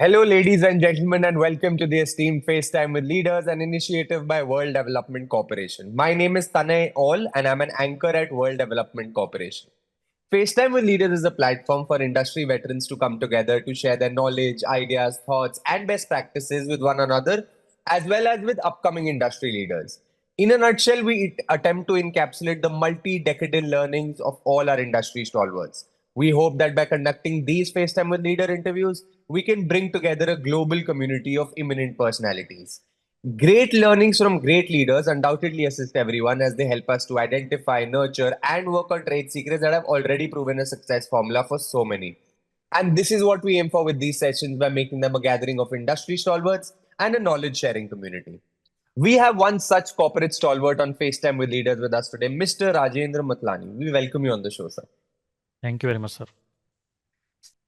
Hello, ladies and gentlemen, and welcome to the Esteemed FaceTime with Leaders, an initiative by World Development Corporation. My name is Tanay All, and I'm an anchor at World Development Corporation. FaceTime with Leaders is a platform for industry veterans to come together to share their knowledge, ideas, thoughts, and best practices with one another, as well as with upcoming industry leaders. In a nutshell, we attempt to encapsulate the multi-decadal learnings of all our industry stalwarts. We hope that by conducting these FaceTime with Leader interviews, we can bring together a global community of eminent personalities. Great learnings from great leaders undoubtedly assist everyone as they help us to identify, nurture, and work on trade secrets that have already proven a success formula for so many. And this is what we aim for with these sessions by making them a gathering of industry stalwarts and a knowledge sharing community. We have one such corporate stalwart on FaceTime with Leaders with us today, Mr. Rajendra Matlani. We welcome you on the show, sir. Thank you very much, sir.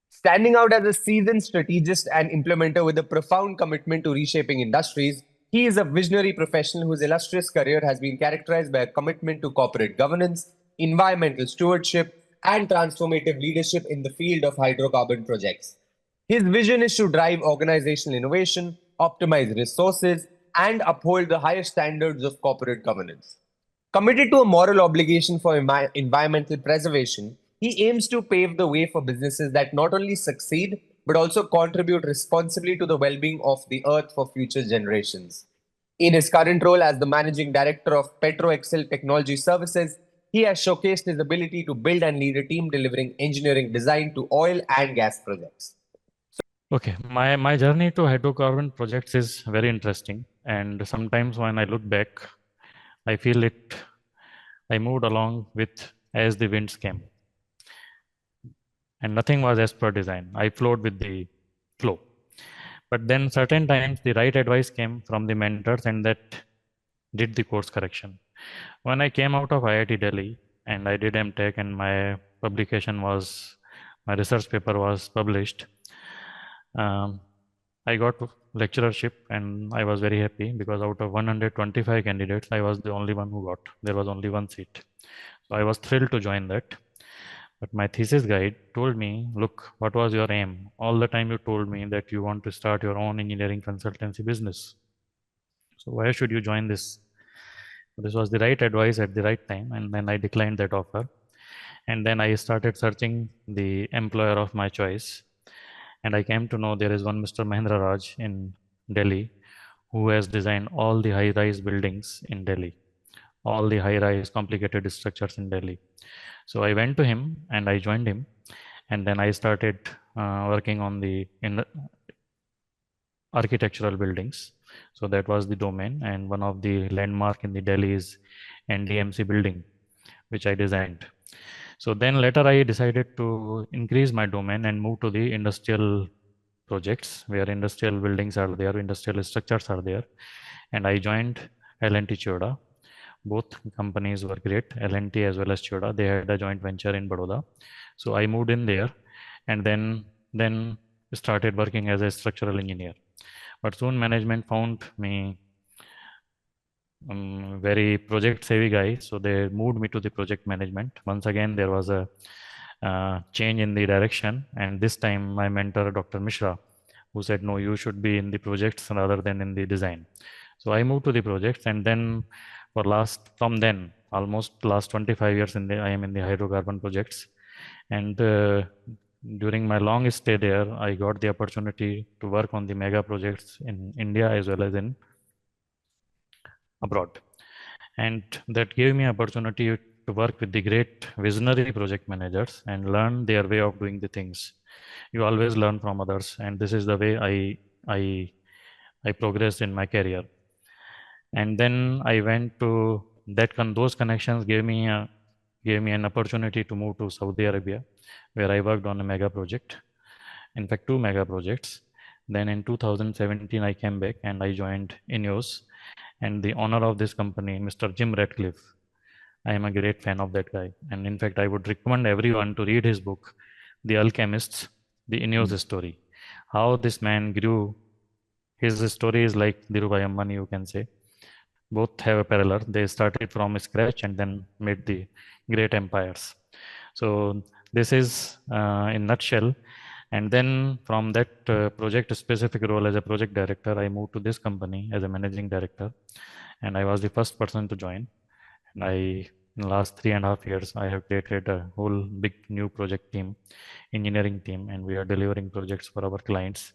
Standing out as a seasoned strategist and implementer with a profound commitment to reshaping industries, he is a visionary professional whose illustrious career has been characterized by a commitment to corporate governance, environmental stewardship, and transformative leadership in the field of hydrocarbon projects. His vision is to drive organizational innovation, optimize resources, and uphold the highest standards of corporate governance. Committed to a moral obligation for environmental preservation, he aims to pave the way for businesses that not only succeed but also contribute responsibly to the well being of the earth for future generations. In his current role as the managing director of Petroexcel Technology Services, he has showcased his ability to build and lead a team delivering engineering design to oil and gas projects. Okay, my journey to hydrocarbon projects is very interesting, and sometimes when I look back, I feel I moved along with as the winds came, and nothing was as per design. I flowed with the flow. But then certain times the right advice came from the mentors, and that did the course correction. When I came out of IIT Delhi and I did MTech, and my research paper was published, I got lecturership, and I was very happy because out of 125 candidates, I was the only one who got. There was only one seat. So I was thrilled to join that. But my thesis guide told me, look, what was your aim? All the time you told me that you want to start your own engineering consultancy business. So why should you join this? This was the right advice at the right time, and then I declined that offer. And then I started searching the employer of my choice. And I came to know there is one Mr. Mahendra Raj in Delhi who has designed all the high-rise buildings in Delhi, all the high-rise complicated structures in Delhi. So I went to him and I joined him, and then I started working on the architectural buildings. So that was the domain, and one of the landmark in the Delhi is NDMC building, which I designed. So then later I decided to increase my domain and move to the industrial projects where industrial buildings are there, industrial structures are there. And I joined L&T Choda. Both companies were great, L&T as well as Choda. They had a joint venture in Baroda. So I moved in there and then started working as a structural engineer. But soon management found me very project savvy guy, so they moved me to the project management. Once again there was a change in the direction, and this time my mentor Dr. Mishra, who said no, you should be in the projects rather than in the design. So I moved to the projects, and then from then almost last 25 years I am in the hydrocarbon projects. And during my long stay there, I got the opportunity to work on the mega projects in India as well as in abroad, and that gave me opportunity to work with the great visionary project managers and learn their way of doing the things. You always learn from others, and this is the way I progressed in my career. And then I went to those connections gave me an opportunity to move to Saudi Arabia, where I worked on a mega project, in fact 2 mega projects. Then in 2017 I came back and I joined INEOS, and the owner of this company, Mr. Jim Ratcliffe, I am a great fan of that guy. And in fact, I would recommend everyone to read his book, The Alchemists, the INEOS story. How this man grew. His story is like Dhirubhai Ambani, you can say. Both have a parallel. They started from scratch and then made the great empires. So this is, in nutshell, And then from that project specific role as a project director, I moved to this company as a managing director, and I was the first person to join. And in the last 3.5 years, I have created a whole big new project team, engineering team, and we are delivering projects for our clients.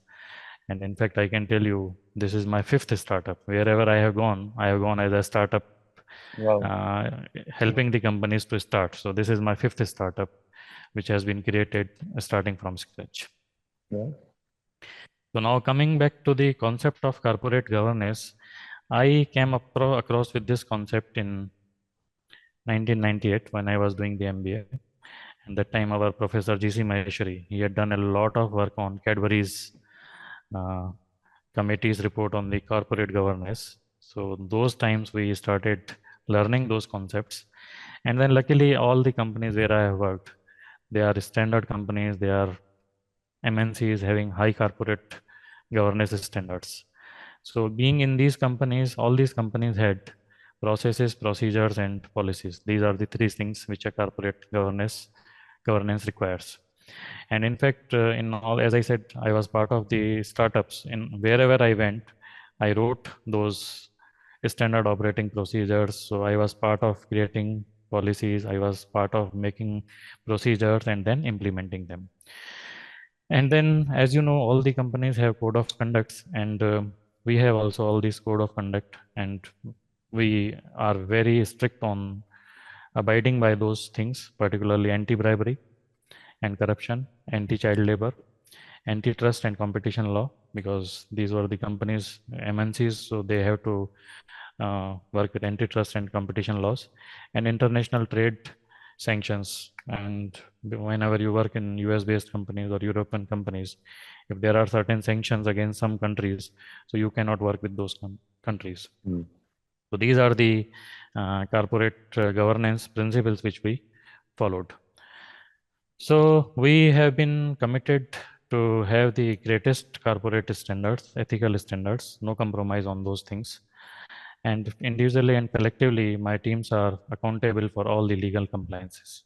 And in fact, I can tell you, this is my fifth startup. Wherever I have gone as a startup, Wow. uh, helping the companies to start. So this is my fifth startup, which has been created starting from scratch. Yeah. So now coming back to the concept of corporate governance, I came across with this concept in 1998 when I was doing the MBA. And that time our professor GC Maheshwari, he had done a lot of work on Cadbury's uh, committee's report on the corporate governance. So those times we started learning those concepts. And then luckily all the companies where I have worked, they are standard companies, they are MNCs having high corporate governance standards. So being in these companies, all these companies had processes, procedures, and policies. These are the three things which a corporate governance requires. And in fact, in all, as I said, I was part of the startups. In wherever I went, I wrote those standard operating procedures. So I was part of creating policies. I was part of making procedures and then implementing them. And then, as you know, all the companies have code of conducts, and we have also all this code of conduct, and we are very strict on abiding by those things, particularly anti-bribery and corruption, anti-child labor, antitrust and competition law, because these were the companies, MNCs, so they have to work with antitrust and competition laws, and international trade sanctions. And whenever you work in US based companies or European companies, if there are certain sanctions against some countries, so you cannot work with those countries. Hmm. So these are the corporate governance principles which we followed. So we have been committed to have the greatest corporate standards, ethical standards, no compromise on those things. And individually and collectively, my teams are accountable for all the legal compliances.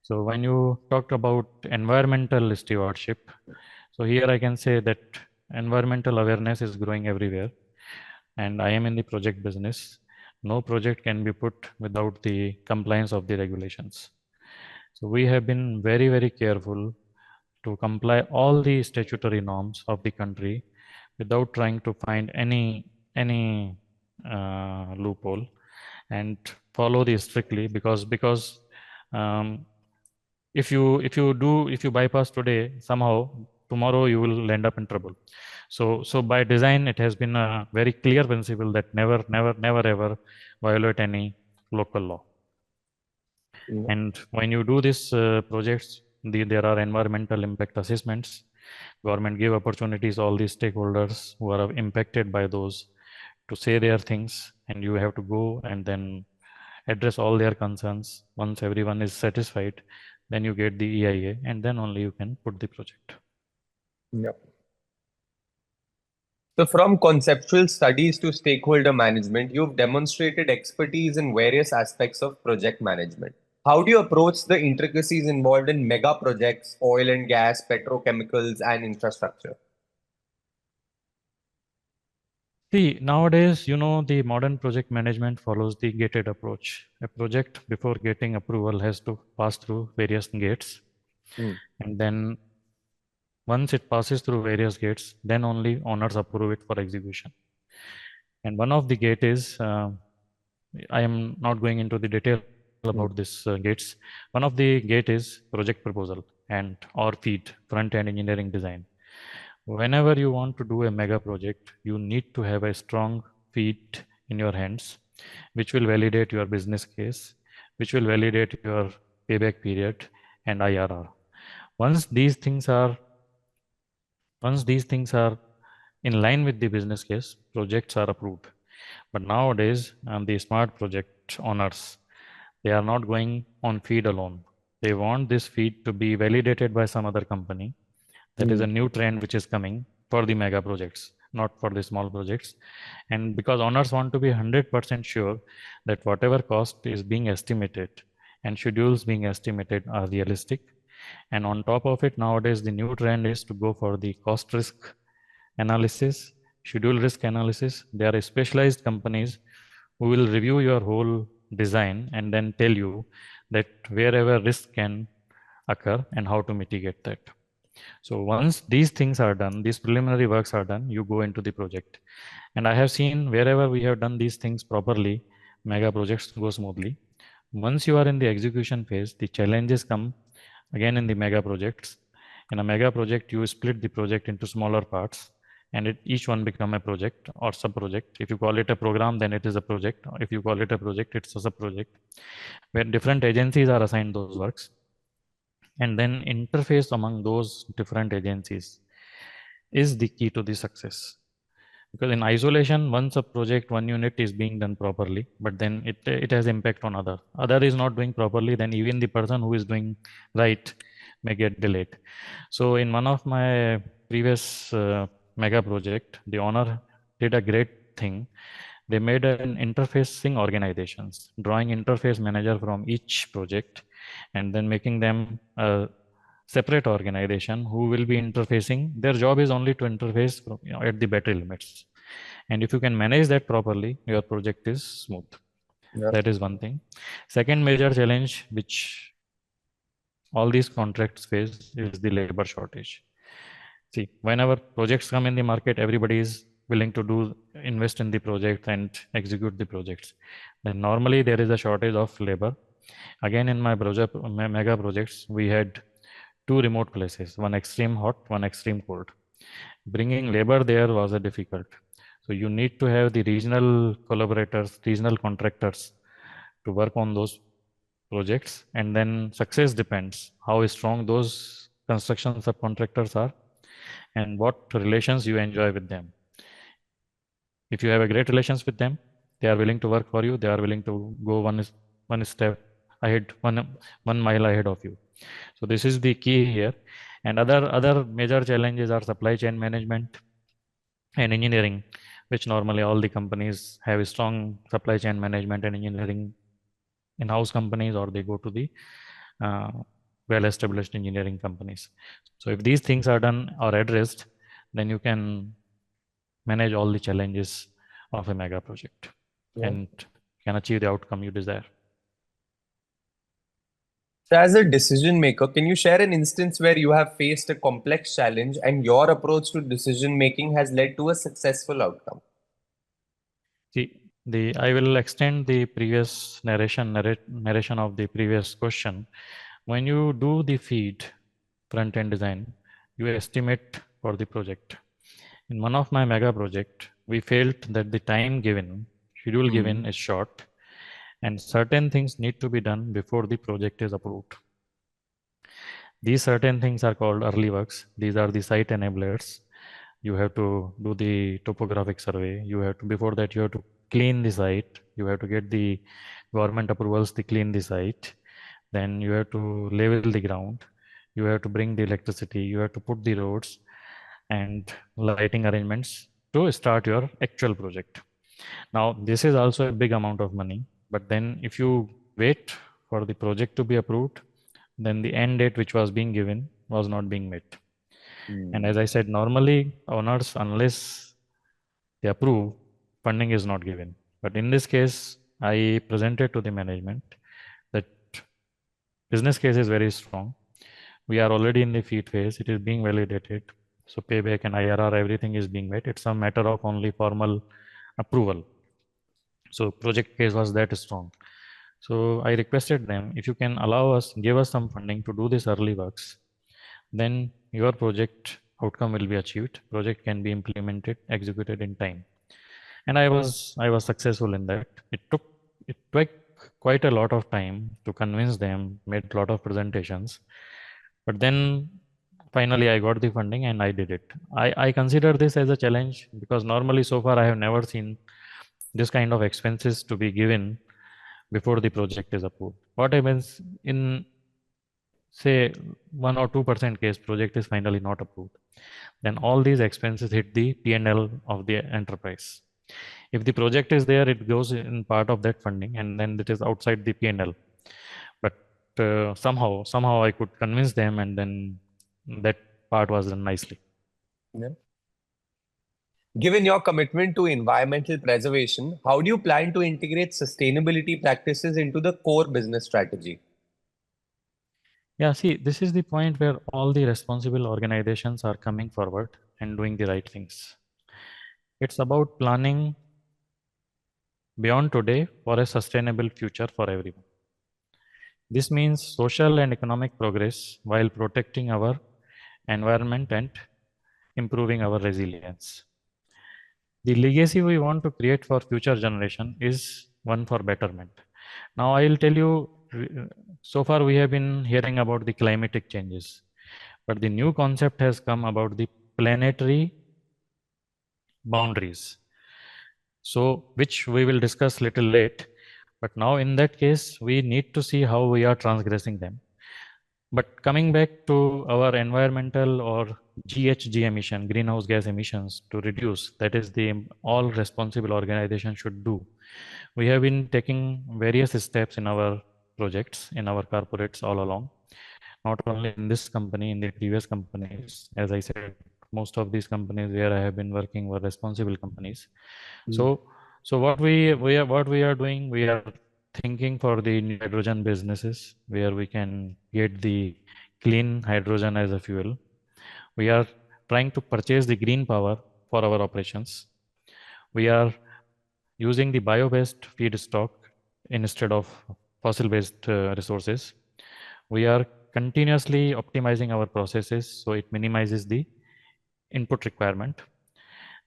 So when you talked about environmental stewardship, so here I can say that environmental awareness is growing everywhere. And I am in the project business. No project can be put without the compliance of the regulations. So we have been very, very careful to comply all the statutory norms of the country without trying to find any loophole, and follow this strictly, because um, if you bypass today, somehow tomorrow you will end up in trouble. So by design it has been a very clear principle that never ever violate any local law. Yeah. And when you do this projects, there are environmental impact assessments. Government give opportunities all these stakeholders who are impacted by those to say their things, and you have to go and then address all their concerns. Once everyone is satisfied, then you get the EIA, and then only you can put the project. Yeah. So, from conceptual studies to stakeholder management, you've demonstrated expertise in various aspects of project management. How do you approach the intricacies involved in mega projects, oil and gas, petrochemicals, and infrastructure? See, nowadays, the modern project management follows the gated approach. A project, before getting approval, has to pass through various gates. Hmm. And then once it passes through various gates, then only owners approve it for execution. And one of the gate is, I am not going into the detail Hmm. about this gates. One of the gate is project proposal and or FEED, front end engineering design. Whenever you want to do a mega project, you need to have a strong FEED in your hands, which will validate your business case, which will validate your payback period and IRR. Once these things are once these things are in line with the business case, projects are approved. But nowadays, the smart project owners, they are not going on feed alone. They want this feed to be validated by some other company. That is Hmm. a new trend which is coming for the mega projects, not for the small projects. And because owners want to be 100% sure that whatever cost is being estimated and schedules being estimated are realistic, And on top of it, nowadays the new trend is to go for the cost risk analysis, schedule risk analysis. There are specialized companies who will review your whole design and then tell you that wherever risk can occur and how to mitigate that. So once these things are done, these preliminary works are done, you go into the project. And I have seen wherever we have done these things properly, mega projects go smoothly. Once you are in the execution phase, the challenges come again in the mega projects. In a mega project, you split the project into smaller parts, and each one become a project or sub project. If you call it a program, then it is a project. If you call it a project, it's a sub project, where different agencies are assigned those works, and then interface among those different agencies is the key to the success. Because in isolation, once a project, one unit is being done properly, but then it has impact on other is not doing properly, then even the person who is doing right may get delayed. So in one of my previous mega project, the owner did a great thing. They made an interfacing organizations, drawing interface manager from each project and then making them a separate organization who will be interfacing. Their job is only to interface from, at the battery limits. And if you can manage that properly, your project is smooth. Yeah. That is one thing. Second major challenge which all these contracts face is the labor shortage. See, whenever projects come in the market, everybody is willing to invest in the project and execute the projects. Then normally there is a shortage of labor. Again, in my mega projects, we had two remote places, one extreme hot, one extreme cold. Bringing labor there was a difficult. So you need to have the regional collaborators, regional contractors to work on those projects, and then success depends how strong those construction subcontractors are and what relations you enjoy with them. If you have a great relations with them, they are willing to work for you. They are willing to go one step ahead, one mile ahead of you. So this is the key here. And other major challenges are supply chain management and engineering, which normally all the companies have a strong supply chain management and engineering in-house companies, or they go to the uh, well-established engineering companies. So if these things are done or addressed, then you can manage all the challenges of a mega project and can achieve the outcome you desire. So, as a decision maker, can you share an instance where you have faced a complex challenge and your approach to decision making has led to a successful outcome? See, I will extend the previous narration of the previous question. When you do the feed front-end design, you estimate for the project. In one of my mega project, we felt that the time given, schedule given is short, and certain things need to be done before the project is approved. These certain things are called early works. These are the site enablers. You have to do the topographic survey. Before that, you have to clean the site. You have to get the government approvals to clean the site. Then you have to level the ground. You have to bring the electricity. You have to put the roads and lighting arrangements to start your actual project. Now, this is also a big amount of money. But then if you wait for the project to be approved, then the end date which was being given was not being met. And as I said, normally owners, unless they approve, funding is not given. But in this case, I presented to the management that business case is very strong. We are already in the feed phase. It is being validated. So payback and IRR, everything is being met. It's a matter of only formal approval. So project case was that strong. So I requested them, if you can give us some funding to do this early works, then your project outcome will be achieved. Project can be implemented, executed in time. And I was successful in that. It took quite a lot of time to convince them, made a lot of presentations. But then finally I got the funding and I did it. I consider this as a challenge because normally so far I have never seen this kind of expenses to be given before the project is approved. What happens in say 1 or 2% case project is finally not approved, then all these expenses hit the P&L of the enterprise. If the project is there, it goes in part of that funding and then it is outside the P&L. But somehow I could convince them, and then that part was done nicely. Yeah. Given your commitment to environmental preservation, how do you plan to integrate sustainability practices into the core business strategy? Yeah, see, this is the point where all the responsible organizations are coming forward and doing the right things. It's about planning beyond today for a sustainable future for everyone. This means social and economic progress while protecting our environment and improving our resilience. The legacy we want to create for future generation is one for betterment. Now I will tell you, so far we have been hearing about the climatic changes, but the new concept has come about the planetary boundaries. So which we will discuss little late, but now in that case, we need to see how we are transgressing them. But coming back to our environmental or GHG emission, greenhouse gas emissions to reduce, that is the all responsible organization should do. We have been taking various steps in our projects, in our corporates all along, not only in this company, in the previous companies. As I said, most of these companies where I have been working were responsible companies. So, what we are doing, we are thinking for the new hydrogen businesses where we can get the clean hydrogen as a fuel. We are trying to purchase the green power for our operations. We are using the bio-based feedstock instead of fossil-based resources. We are continuously optimizing our processes so it minimizes the input requirement.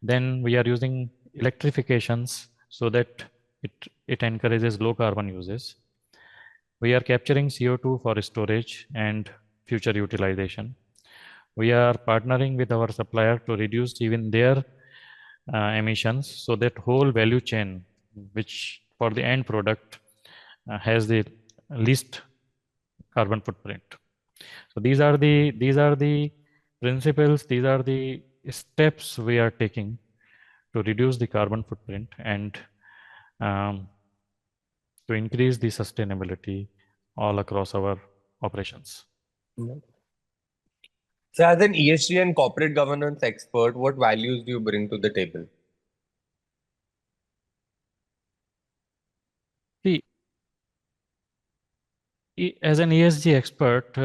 Then we are using electrifications so that it encourages low carbon uses. We are capturing CO2 for storage and future utilization. We are partnering with our supplier to reduce even their emissions so that whole value chain, which for the end product has the least carbon footprint. So these are the principles, these are the steps we are taking to reduce the carbon footprint and to increase the sustainability all across our operations. Yeah. So, as an ESG and corporate governance expert, what values do you bring to the table? See, as an ESG expert,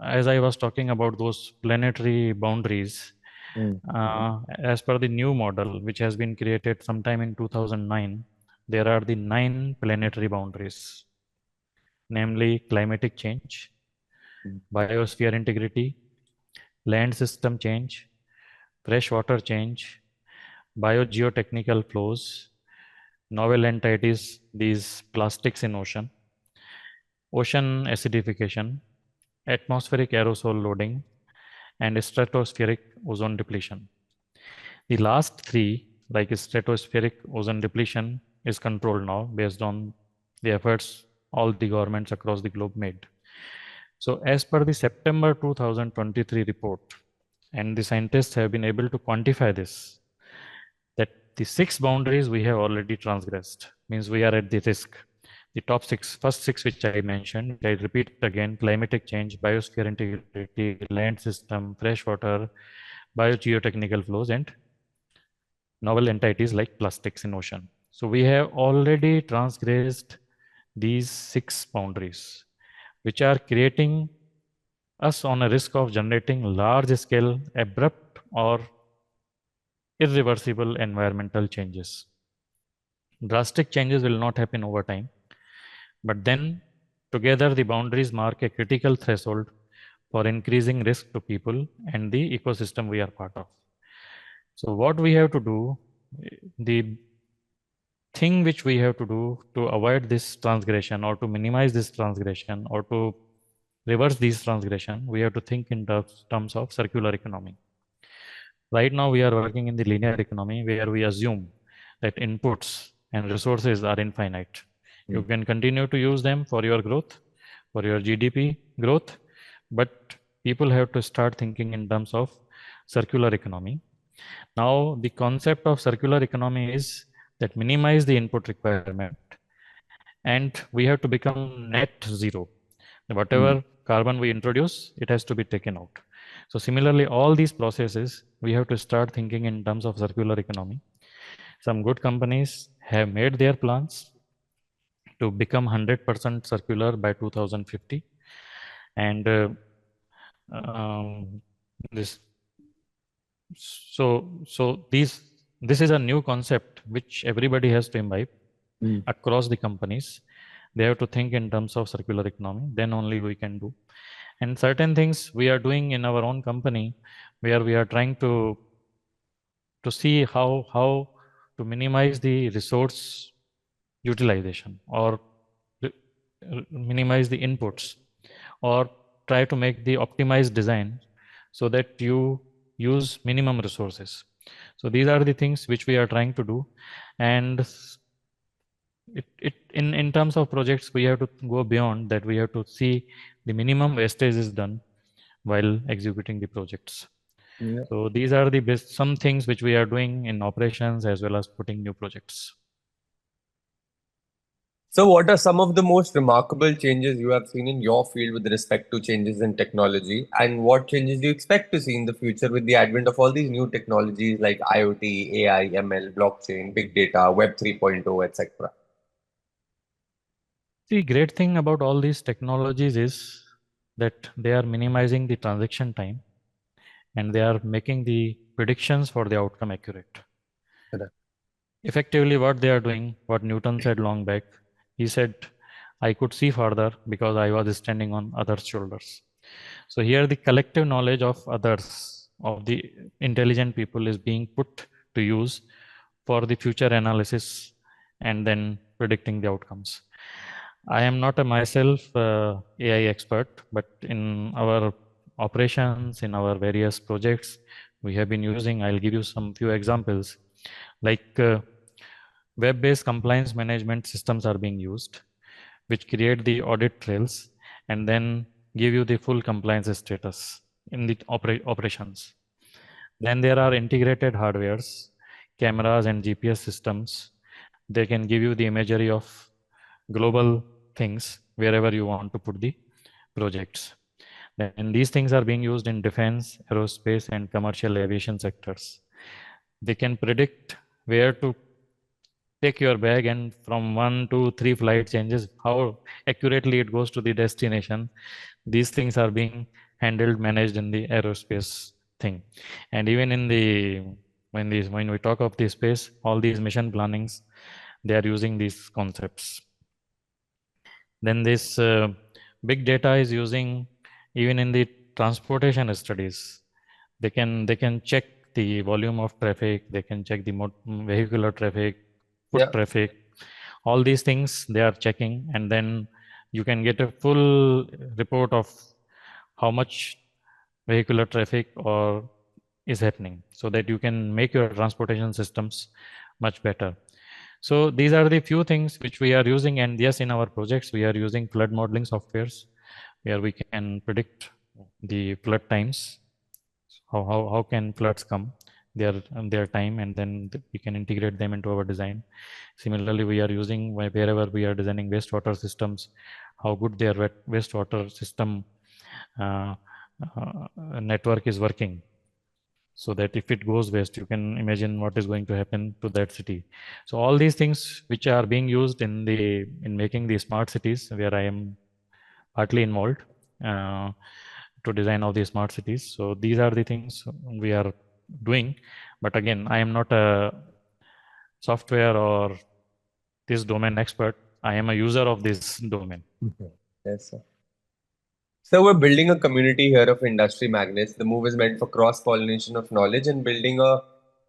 as I was talking about those planetary boundaries, as per the new model, which has been created sometime in 2009, there are the 9 planetary boundaries, namely climatic change, biosphere integrity, land system change, freshwater change, biogeotechnical flows, novel entities, these plastics in ocean acidification, atmospheric aerosol loading, and stratospheric ozone depletion. The last 3, like stratospheric ozone depletion, is controlled now based on the efforts all the governments across the globe made. So as per the September 2023 report, and the scientists have been able to quantify this, that the 6 boundaries we have already transgressed, means we are at the risk. The top 6, first 6 which I mentioned, I repeat again: climatic change, biosphere integrity, land system, freshwater, biogeotechnical flows, and novel entities like plastics in ocean. So we have already transgressed these 6 boundaries, which are creating us on a risk of generating large scale, abrupt or irreversible environmental changes. Drastic changes will not happen over time, but then together the boundaries mark a critical threshold for increasing risk to people and the ecosystem we are part of. So what we have to do, the thing which we have to do to avoid this transgression or to minimize this transgression or to reverse these transgression, we have to think in terms of circular economy. Right now we are working in the linear economy where we assume that inputs and resources are infinite. You can continue to use them for your growth, for your GDP growth, but people have to start thinking in terms of circular economy. Now, the concept of circular economy is that minimize the input requirement, and we have to become net zero. Whatever carbon we introduce, it has to be taken out. So similarly, all these processes, we have to start thinking in terms of circular economy. Some good companies have made their plans to become 100% circular by 2050. And um, this this is a new concept which everybody has to imbibe across the companies. They have to think in terms of circular economy, then only we can do. And certain things we are doing in our own company, where we are trying to see how to minimize the resource utilization, or minimize the inputs, or try to make the optimized design so that you use minimum resources. So these are the things which we are trying to do. And in terms of projects, we have to go beyond that. We have to see the minimum wastage is done while executing the projects. Yeah. So these are the best, some things which we are doing in operations as well as putting new projects. So, what are some of the most remarkable changes you have seen in your field with respect to changes in technology? And what changes do you expect to see in the future with the advent of all these new technologies like IoT, AI, ML, blockchain, big data, Web 3.0, etc.? The great thing about all these technologies is that they are minimizing the transaction time, and they are making the predictions for the outcome accurate. Effectively, what they are doing, what Newton said long back, he said, I could see further because I was standing on others' shoulders. So here the collective knowledge of others, of the intelligent people, is being put to use for the future analysis and then predicting the outcomes. I am not a myself AI expert, but in our operations, in our various projects, we have been using, I'll give you some few examples, like web-based compliance management systems are being used, which create the audit trails and then give you the full compliance status in the operations. Then there are integrated hardwares, cameras and GPS systems. They can give you the imagery of global things wherever you want to put the projects. Then these things are being used in defense, aerospace, and commercial aviation sectors. They can predict where to take your bag, and from 1 to 3 flight changes, how accurately it goes to the destination. These things are being handled, managed in the aerospace thing. And even in the when we talk of the space, all these mission plannings, they are using these concepts. Then this big data is using even in the transportation studies. They can check the volume of traffic, they can check the vehicular traffic, foot traffic, all these things they are checking, and then you can get a full report of how much vehicular traffic or is happening, so that you can make your transportation systems much better. So these are the few things which we are using. And yes, in our projects we are using flood modeling softwares, where we can predict the flood times, how can floods come, their time, and then we can integrate them into our design. Similarly, we are using, wherever we are designing wastewater systems, how good their wastewater system uh, network is working, so that if it goes west, you can imagine what is going to happen to that city. So all these things which are being used in making the smart cities, where I am partly involved uh, to design all these smart cities. So these are the things we are doing. But again, I am not a software or this domain expert. I am a user of this domain. Yes, sir. So we're building a community here of industry magnates. The move is meant for cross-pollination of knowledge and building a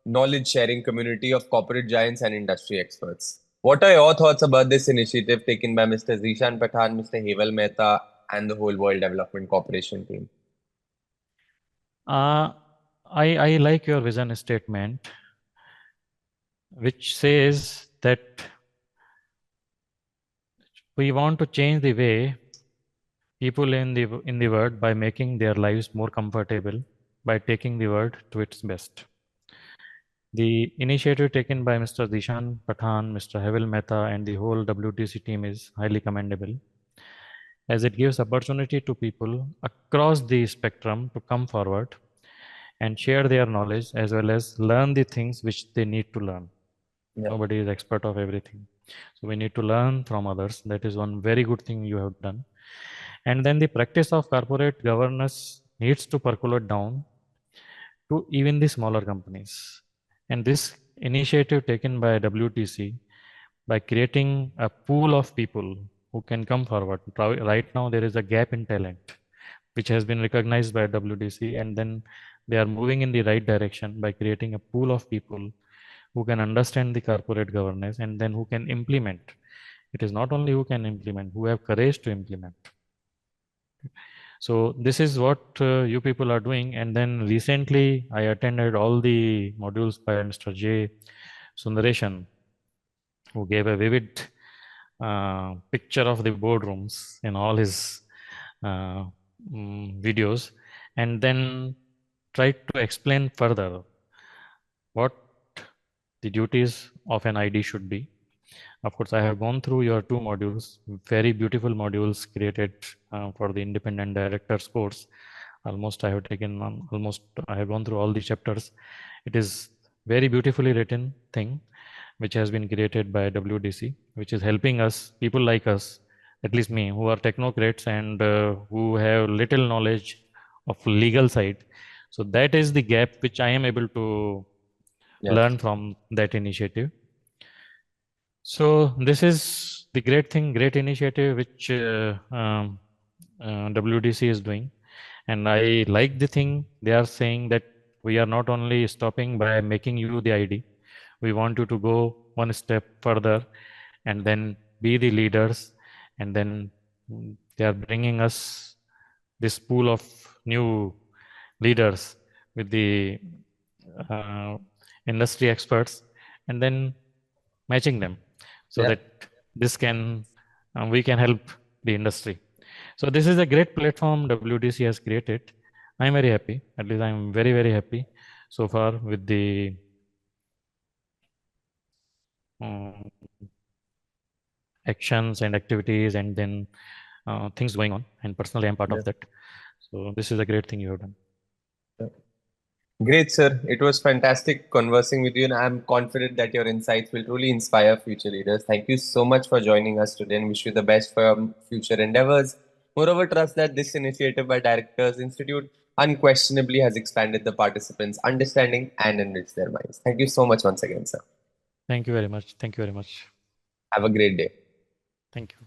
knowledge-sharing community of corporate giants and industry experts. What are your thoughts about this initiative taken by Mr. Zishan Pathan, Mr. Heval Mehta, and the whole World Development Corporation team? Uh, I like your vision statement, which says that we want to change the way people in the world by making their lives more comfortable, by taking the world to its best. The initiative taken by Mr. Dishan Pathan, Mr. Hevel Mehta, and the whole WTC team is highly commendable. as it gives opportunity to people across the spectrum to come forward and share their knowledge as well as learn the things which they need to learn. Yeah. Nobody is expert of everything. So we need to learn from others. That is one very good thing you have done. And then the practice of corporate governance needs to percolate down to even the smaller companies. And this initiative taken by WTC by creating a pool of people who can come forward. Right now, there is a gap in talent, which has been recognized by WTC, and then they are moving in the right direction by creating a pool of people who can understand the corporate governance and then who can implement. It is not only who can implement, who have courage to implement. So this is what you people are doing. And then recently I attended all the modules by Mr. J. Sundareshan, who gave a vivid picture of the boardrooms in all his uh, videos, and then tried to explain further what the duties of an ID should be. Of course, I have gone through your two modules, very beautiful modules created for the independent directors course. Almost I have taken on, almost I have gone through all the chapters. It is very beautifully written thing, which has been created by WDC, which is helping us, people like us, at least me, who are technocrats and who have little knowledge of legal side. So that is the gap which I am able to learn from that initiative. So this is the great thing, great initiative which WDC is doing. And I like the thing they are saying that we are not only stopping by making you the ID, we want you to go one step further and then be the leaders. And then they are bringing us this pool of new leaders with the uh, industry experts and then matching them so that this can we can help the industry. So this is a great platform WDC has created. I'm very happy, at least I'm very, very happy so far with the um, actions and activities and then things going on, and personally I'm part of that. So this is a great thing you have done. Great, sir. It was fantastic conversing with you, and I'm confident that your insights will truly inspire future leaders. Thank you so much for joining us today and wish you the best for your future endeavors. Moreover, trust that this initiative by Directors Institute unquestionably has expanded the participants' understanding and enriched their minds. Thank you so much once again, sir. Thank you very much. Thank you very much. Have a great day. Thank you.